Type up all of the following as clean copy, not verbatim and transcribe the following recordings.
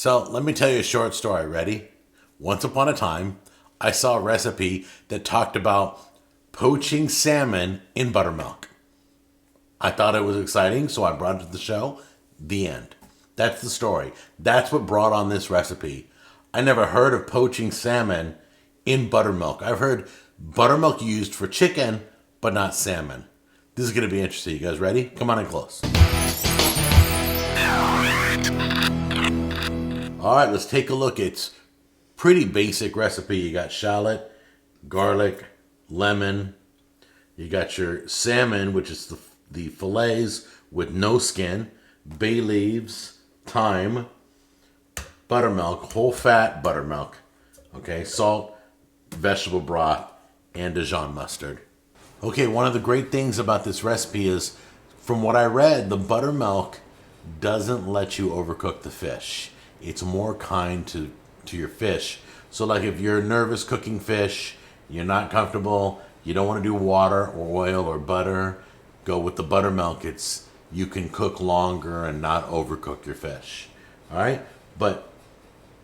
So let me tell you a short story. Ready? Once upon a time, I saw a recipe that talked about poaching salmon in buttermilk. I thought it was exciting, so I brought it to the show. The end. That's the story. That's what brought on this recipe. I never heard of poaching salmon in buttermilk. I've heard buttermilk used for chicken, but not salmon. This is going to be interesting. You guys ready? Come on in close. All right, let's take a look. It's pretty basic recipe. You got shallot, garlic, lemon. You got your salmon, which is the fillets with no skin, bay leaves, thyme, buttermilk, whole fat buttermilk, okay, salt, vegetable broth, and Dijon mustard. Okay, one of the great things about this recipe is, from what I read, the buttermilk doesn't let you overcook the fish. It's more kind to your fish. So like if you're nervous cooking fish, you're not comfortable, you don't want to do water or oil or butter, go with the buttermilk. You can cook longer and not overcook your fish. All right? But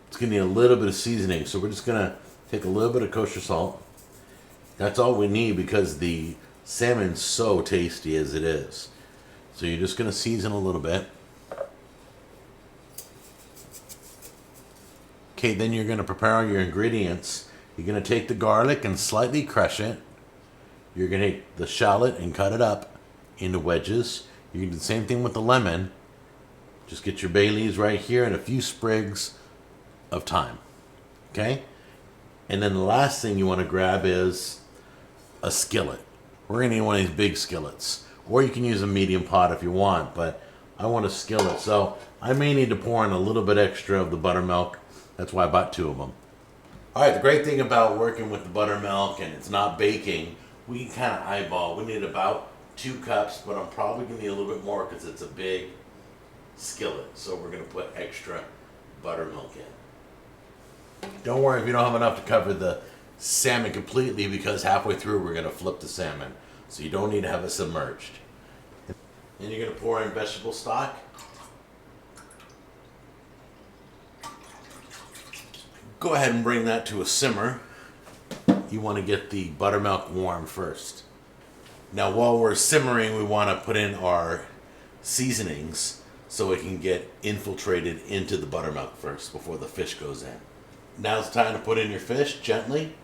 it's going to need a little bit of seasoning. So we're just going to take a little bit of kosher salt. That's all we need because the salmon's so tasty as it is. So you're just going to season a little bit. Okay, then you're going to prepare all your ingredients. You're going to take the garlic and slightly crush it. You're going to take the shallot and cut it up into wedges. You can do the same thing with the lemon. Just get your bay leaves right here and a few sprigs of thyme. Okay? And then the last thing you want to grab is a skillet. We're going to need one of these big skillets. Or you can use a medium pot if you want, but I want a skillet. So I may need to pour in a little bit extra of the buttermilk. That's why I bought 2 of them. All right, the great thing about working with the buttermilk and it's not baking, we can kind of eyeball. We need about 2 cups, but I'm probably going to need a little bit more because it's a big skillet. So we're going to put extra buttermilk in. Don't worry if you don't have enough to cover the salmon completely because halfway through we're going to flip the salmon. So you don't need to have it submerged. And you're going to pour in vegetable stock. Go ahead and bring that to a simmer. You want to get the buttermilk warm first. Now while we're simmering, we want to put in our seasonings so it can get infiltrated into the buttermilk first before the fish goes in. Now it's time to put in your fish gently.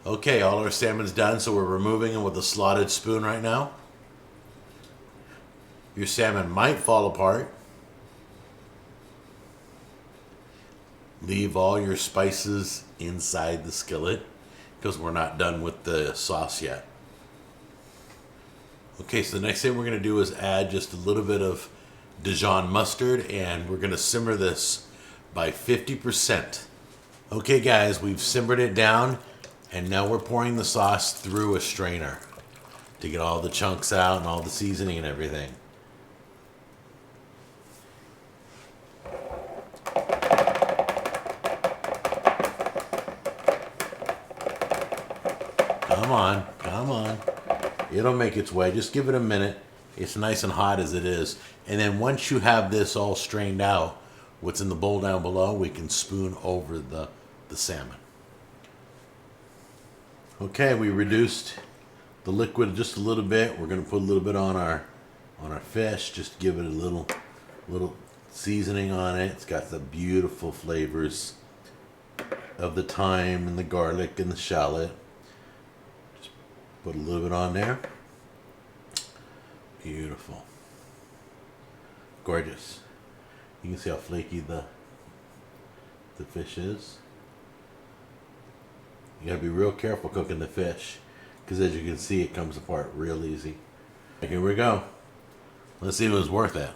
Okay, all our salmon's done, so we're removing it with a slotted spoon right now. Your salmon might fall apart. Leave all your spices inside the skillet because we're not done with the sauce yet. Okay, so the next thing we're going to do is add just a little bit of Dijon mustard, and we're going to simmer this by 50%. Okay guys, we've simmered it down. And now we're pouring the sauce through a strainer to get all the chunks out and all the seasoning and everything. Come on, come on. It'll make its way. Just give it a minute. It's nice and hot as it is. And then once you have this all strained out, what's in the bowl down below, we can spoon over the salmon. Okay, we reduced the liquid just a little bit. We're going to put a little bit on our fish, just to give it a little seasoning on it. It's got the beautiful flavors of the thyme and the garlic and the shallot. Just put a little bit on there. Beautiful. Gorgeous. You can see how flaky the fish is. You gotta be real careful cooking the fish because as you can see it comes apart real easy. Here we go. Let's see if it was worth it.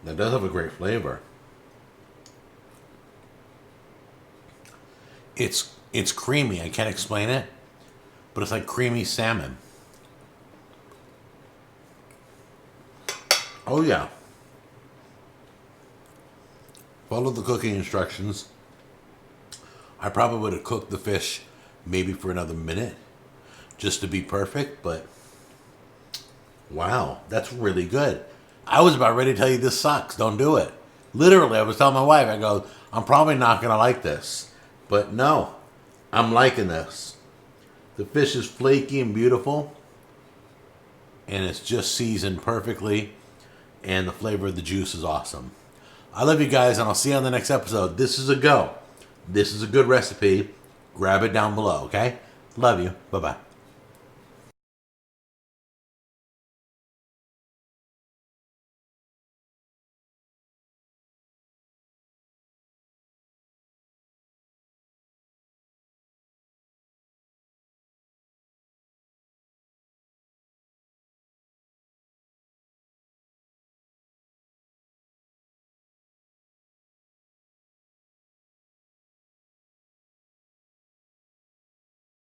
That does have a great flavor. It's creamy. I can't explain it, but it's like creamy salmon. Oh yeah. Follow the cooking instructions. I probably would have cooked the fish maybe for another minute just to be perfect, but wow, that's really good. I was about ready to tell you this sucks. Don't do it. Literally, I was telling my wife, I go, I'm probably not going to like this. But no, I'm liking this. The fish is flaky and beautiful. And it's just seasoned perfectly. And the flavor of the juice is awesome. I love you guys, and I'll see you on the next episode. This is a go. This is a good recipe. Grab it down below, okay? Love you. Bye-bye.